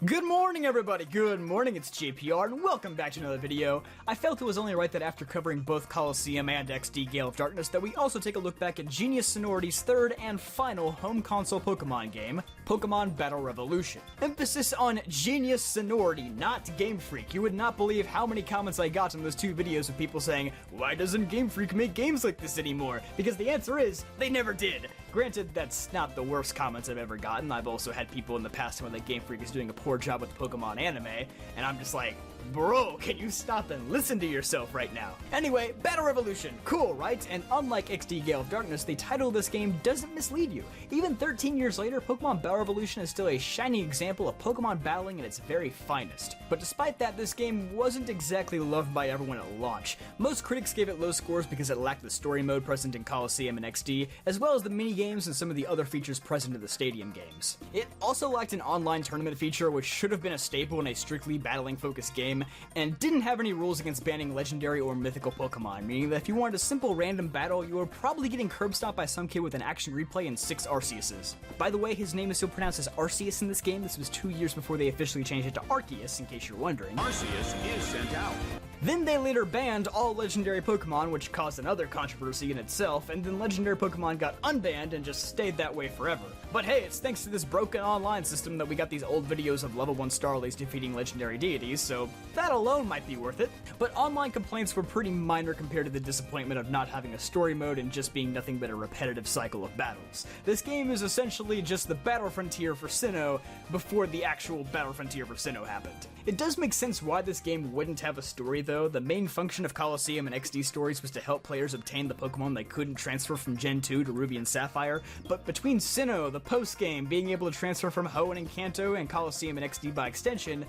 Good morning, everybody! Good morning, it's JPR, and welcome back to another video. I felt it was only right that after covering both Colosseum and XD Gale of Darkness that we also take a look back at Genius Sonority's third and final home console Pokemon game, Pokemon Battle Revolution. Emphasis on Genius Sonority, not Game Freak. You would not believe how many comments I got in those two videos of people saying, why doesn't Game Freak make games like this anymore? Because the answer is, they never did. Granted, that's not the worst comments I've ever gotten. I've also had people in the past when that Game Freak is doing a poor job with Pokemon anime, and I'm just like, bro, can you stop and listen to yourself right now? Anyway, Battle Revolution, cool, right? And unlike XD Gale of Darkness, the title of this game doesn't mislead you. Even 13 years later, Pokemon Battle Revolution is still a shining example of Pokemon battling at its very finest. But despite that, this game wasn't exactly loved by everyone at launch. Most critics gave it low scores because it lacked the story mode present in Colosseum and XD, as well as the mini-games and some of the other features present in the Stadium games. It also lacked an online tournament feature, which should have been a staple in a strictly battling-focused game, and didn't have any rules against banning legendary or mythical Pokemon, meaning that if you wanted a simple random battle, you were probably getting curb stomped by some kid with an action replay and 6 Arceuses. By the way, his name is still pronounced as Arceus in this game. This was 2 years before they officially changed it to Arceus, in case you're wondering. Arceus is sent out. Then they later banned all legendary Pokemon, which caused another controversy in itself, and then legendary Pokemon got unbanned and just stayed that way forever. But hey, it's thanks to this broken online system that we got these old videos of level 1 Starlies defeating legendary deities, so that alone might be worth it. But online complaints were pretty minor compared to the disappointment of not having a story mode and just being nothing but a repetitive cycle of battles. This game is essentially just the Battle Frontier for Sinnoh before the actual Battle Frontier for Sinnoh happened. It does make sense why this game wouldn't have a story though. The main function of Colosseum and XD stories was to help players obtain the Pokemon they couldn't transfer from Gen 2 to Ruby and Sapphire, but between Sinnoh, the post-game, being able to transfer from Hoenn and Kanto, and Colosseum and XD by extension,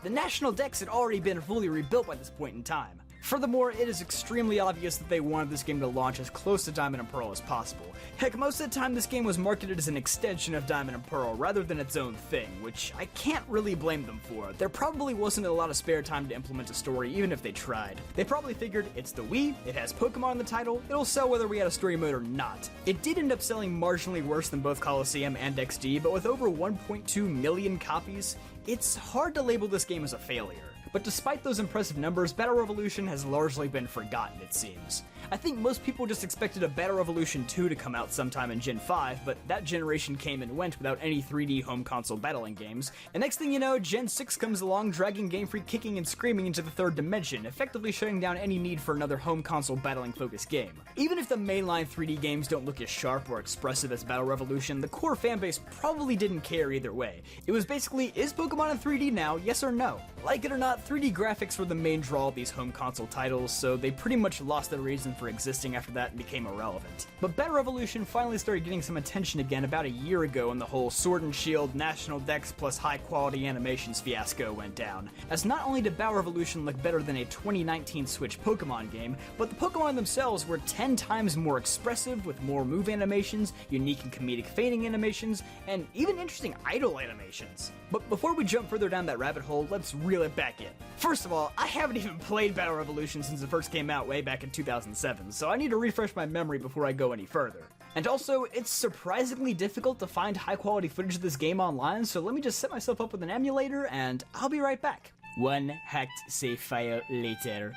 the national decks had already been fully rebuilt by this point in time. Furthermore, it is extremely obvious that they wanted this game to launch as close to Diamond and Pearl as possible. Heck, most of the time this game was marketed as an extension of Diamond and Pearl rather than its own thing, which I can't really blame them for. There probably wasn't a lot of spare time to implement a story even if they tried. They probably figured, it's the Wii, it has Pokemon in the title, it'll sell whether we had a story mode or not. It did end up selling marginally worse than both Colosseum and XD, but with over 1.2 million copies, it's hard to label this game as a failure. But despite those impressive numbers, Battle Revolution has largely been forgotten, it seems. I think most people just expected a Battle Revolution 2 to come out sometime in Gen 5, but that generation came and went without any 3D home console battling games, and next thing you know, Gen 6 comes along dragging Game Freak kicking and screaming into the third dimension, effectively shutting down any need for another home console battling focused game. Even if the mainline 3D games don't look as sharp or expressive as Battle Revolution, the core fanbase probably didn't care either way. It was basically, is Pokemon in 3D now, yes or no? Like it or not, 3D graphics were the main draw of these home console titles, so they pretty much lost their reason for existing after that and became irrelevant. But Battle Revolution finally started getting some attention again about a year ago when the whole Sword and Shield, National Dex plus high quality animations fiasco went down, as not only did Battle Revolution look better than a 2019 Switch Pokemon game, but the Pokemon themselves were 10 times more expressive with more move animations, unique and comedic feigning animations, and even interesting idle animations. But before we jump further down that rabbit hole, let's reel it back in. First of all, I haven't even played Battle Revolution since it first came out way back in 2007, so I need to refresh my memory before I go any further. And also, it's surprisingly difficult to find high quality footage of this game online, so let me just set myself up with an emulator and I'll be right back. One hacked save file later.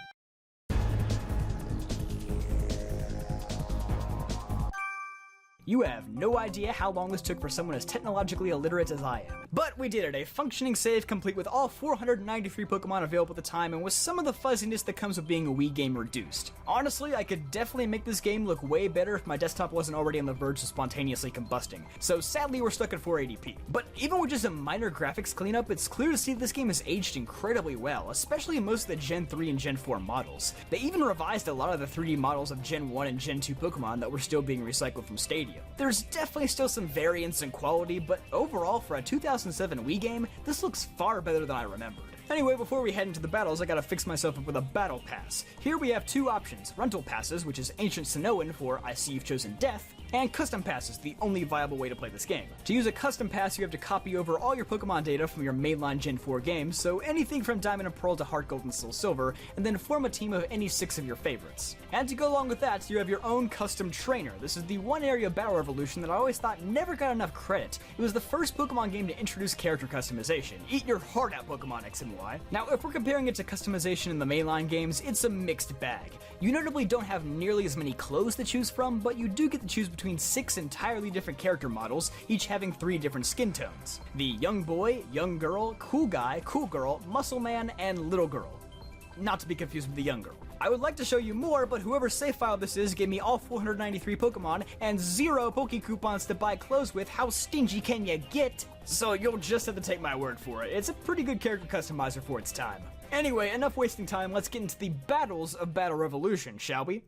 You have no idea how long this took for someone as technologically illiterate as I am. But we did it, a functioning save complete with all 493 Pokemon available at the time and with some of the fuzziness that comes with being a Wii game reduced. Honestly, I could definitely make this game look way better if my desktop wasn't already on the verge of spontaneously combusting, so sadly we're stuck at 480p. But even with just a minor graphics cleanup, it's clear to see that this game has aged incredibly well, especially in most of the Gen 3 and Gen 4 models. They even revised a lot of the 3D models of Gen 1 and Gen 2 Pokemon that were still being recycled from Stadium. There's definitely still some variance in quality, but overall, for a 2007 Wii game, this looks far better than I remembered. Anyway, before we head into the battles, I gotta fix myself up with a battle pass. Here we have two options, rental passes, which is Ancient Sinnohan for I See You've Chosen Death, And custom passes, the only viable way to play this game. To use a custom pass, you have to copy over all your Pokemon data from your mainline Gen 4 games, so anything from Diamond and Pearl to Heart Gold and Soul Silver, and then form a team of any 6 of your favorites. And to go along with that, you have your own custom trainer. This is the one area of Battle Revolution that I always thought never got enough credit. It was the first Pokemon game to introduce character customization. Eat your heart out, Pokemon X and Y. Now, if we're comparing it to customization in the mainline games, it's a mixed bag. You notably don't have nearly as many clothes to choose from, but you do get to choose between 6 entirely different character models, each having 3 different skin tones. The young boy, young girl, cool guy, cool girl, muscle man, and little girl. Not to be confused with the young girl. I would like to show you more, but whoever save file this is gave me all 493 Pokemon and 0 Poke Coupons to buy clothes with. How stingy can you get? So you'll just have to take my word for it. It's a pretty good character customizer for its time. Anyway, enough wasting time, let's get into the battles of Battle Revolution, shall we?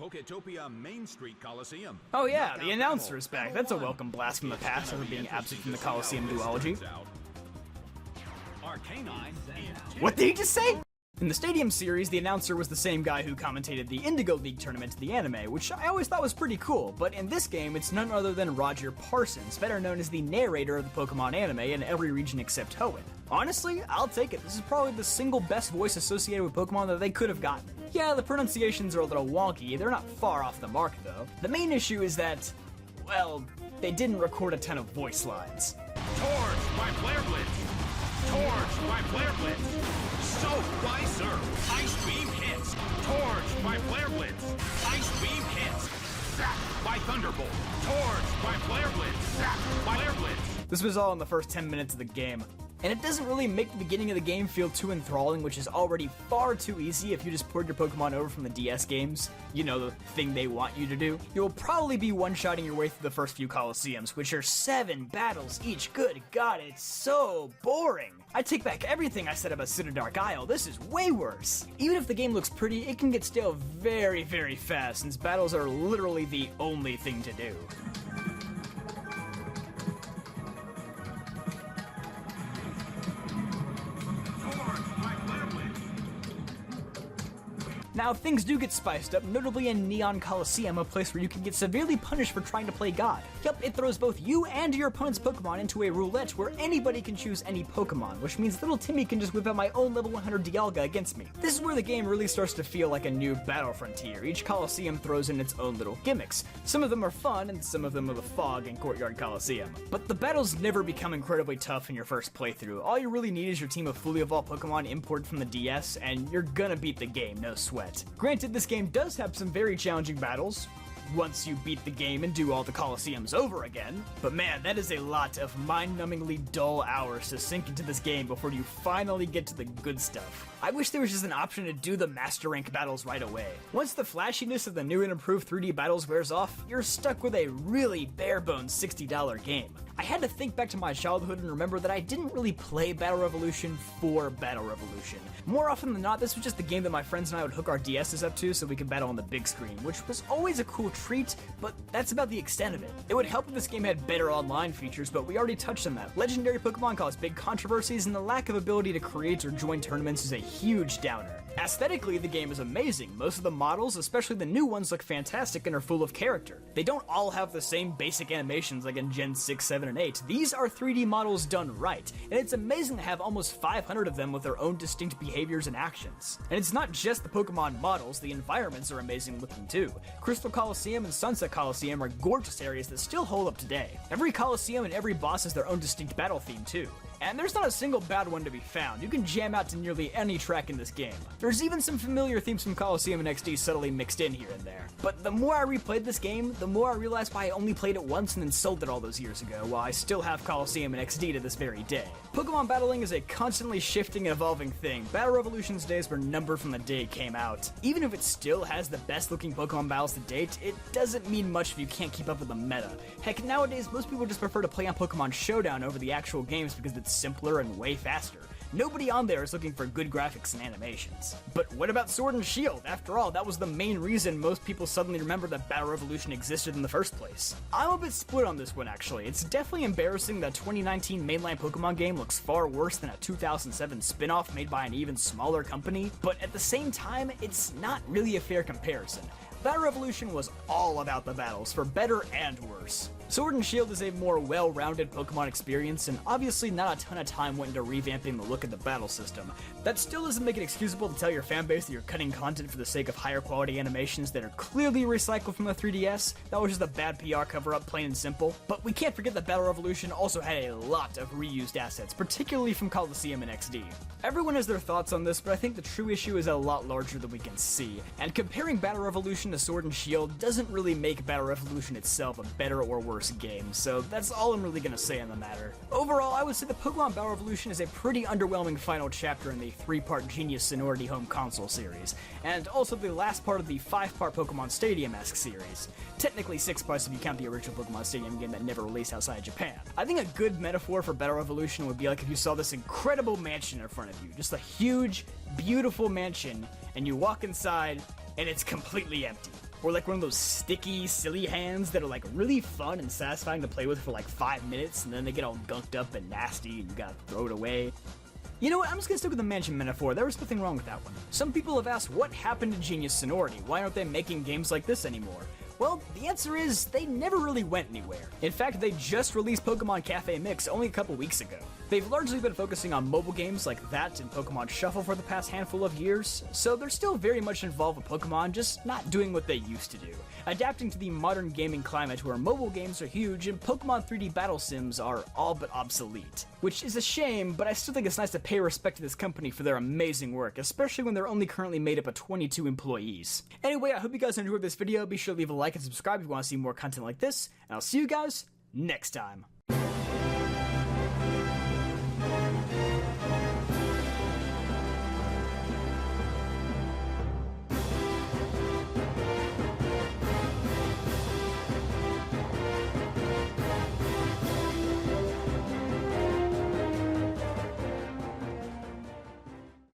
Poketopia Main Street Colosseum. Oh yeah, the announcer is back. That's a welcome blast from the past after being absent from the Colosseum duology. What did he just say? In the Stadium series, the announcer was the same guy who commentated the Indigo League tournament to the anime, which I always thought was pretty cool, but in this game, it's none other than Roger Parsons, better known as the narrator of the Pokemon anime in every region except Hoenn. Honestly, I'll take it. This is probably the single best voice associated with Pokemon that they could have gotten. Yeah, the pronunciations are a little wonky, they're not far off the mark though. The main issue is that, well, they didn't record a ton of voice lines. Torch by Flare Blitz! Torch by Flare Blitz! Soaked by Surf! Ice Beam hits! Torch by Flare Blitz! Ice Beam hits! Zapped by Thunderbolt! Torch by Flare Blitz! Zapped by Flare Blitz! This was all in the first 10 minutes of the game. And it doesn't really make the beginning of the game feel too enthralling, which is already far too easy if you just port your Pokemon over from the DS games. You know, the thing they want you to do. You'll probably be one-shotting your way through the first few Colosseums, which are 7 battles each. Good God, it's so boring. I take back everything I said about Dark Isle. This is way worse. Even if the game looks pretty, it can get stale very, very fast, since battles are literally the only thing to do. Now, things do get spiced up, notably in Neon Colosseum, a place where you can get severely punished for trying to play God. Yup, it throws both you and your opponent's Pokemon into a roulette where anybody can choose any Pokemon, which means little Timmy can just whip out my own level 100 Dialga against me. This is where the game really starts to feel like a new battle frontier. Each Colosseum throws in its own little gimmicks. Some of them are fun, and some of them are the fog in Courtyard Colosseum. But the battles never become incredibly tough in your first playthrough. All you really need is your team of fully evolved Pokemon imported from the DS, and you're gonna beat the game, no sweat. Granted, this game does have some very challenging battles, once you beat the game and do all the Colosseums over again. But man, that is a lot of mind-numbingly dull hours to sink into this game before you finally get to the good stuff. I wish there was just an option to do the Master Rank battles right away. Once the flashiness of the new and improved 3D battles wears off, you're stuck with a really bare-bones $60 game. I had to think back to my childhood and remember that I didn't really play Battle Revolution for Battle Revolution. More often than not, this was just the game that my friends and I would hook our DS's up to so we could battle on the big screen, which was always a cool treat, but that's about the extent of it. It would help if this game had better online features, but we already touched on that. Legendary Pokemon cause big controversies, and the lack of ability to create or join tournaments is a huge downer. Aesthetically, the game is amazing. Most of the models, especially the new ones, look fantastic and are full of character. They don't all have the same basic animations like in Gen 6, 7, and 8. These are 3D models done right, and it's amazing to have almost 500 of them with their own distinct behaviors and actions. And it's not just the Pokemon models, the environments are amazing looking too. Crystal Colosseum and Sunset Colosseum are gorgeous areas that still hold up today. Every Colosseum and every boss has their own distinct battle theme too. And there's not a single bad one to be found. You can jam out to nearly any track in this game. There's even some familiar themes from Colosseum and XD subtly mixed in here and there. But the more I replayed this game, the more I realized why I only played it once and then sold it all those years ago, while I still have Colosseum and XD to this very day. Pokemon battling is a constantly shifting and evolving thing. Battle Revolution's days were numbered from the day it came out. Even if it still has the best looking Pokemon battles to date, it doesn't mean much if you can't keep up with the meta. Heck, nowadays most people just prefer to play on Pokemon Showdown over the actual games because it's simpler and way faster. Nobody on there is looking for good graphics and animations. But what about Sword and Shield? After all, that was the main reason most people suddenly remembered that Battle Revolution existed in the first place. I'm a bit split on this one actually. It's definitely embarrassing that 2019 mainline Pokemon game looks far worse than a 2007 spin-off made by an even smaller company, but at the same time, it's not really a fair comparison. Battle Revolution was all about the battles, for better and worse. Sword and Shield is a more well-rounded Pokemon experience, and obviously not a ton of time went into revamping the look of the battle system. That still doesn't make it excusable to tell your fanbase that you're cutting content for the sake of higher quality animations that are clearly recycled from the 3DS. That was just a bad PR cover-up, plain and simple. But we can't forget that Battle Revolution also had a lot of reused assets, particularly from Colosseum and XD. Everyone has their thoughts on this, but I think the true issue is a lot larger than we can see, and comparing Battle Revolution to Sword and Shield doesn't really make Battle Revolution itself a better or worse game, so that's all I'm really gonna say on the matter. Overall, I would say the Pokemon Battle Revolution is a pretty underwhelming final chapter in the 3-part Genius Sonority home console series, and also the last part of the 5-part Pokemon Stadium-esque series. Technically 6 parts if you count the original Pokemon Stadium game that never released outside of Japan. I think a good metaphor for Battle Revolution would be like if you saw this incredible mansion in front of you, just a huge, beautiful mansion, and you walk inside, and it's completely empty. Or like one of those sticky, silly hands that are like really fun and satisfying to play with for like 5 minutes, and then they get all gunked up and nasty and you gotta throw it away. You know what, I'm just gonna stick with the mansion metaphor. There was nothing wrong with that one. Some people have asked what happened to Genius Sonority? Why aren't they making games like this anymore? Well, the answer is they never really went anywhere. In fact, they just released Pokemon Cafe Mix only a couple weeks ago. They've largely been focusing on mobile games like that and Pokemon Shuffle for the past handful of years, so they're still very much involved with Pokemon, just not doing what they used to do. Adapting to the modern gaming climate where mobile games are huge and Pokemon 3D battle sims are all but obsolete. Which is a shame, but I still think it's nice to pay respect to this company for their amazing work, especially when they're only currently made up of 22 employees. Anyway, I hope you guys enjoyed this video. Be sure to leave a like and subscribe if you want to see more content like this, and I'll see you guys next time.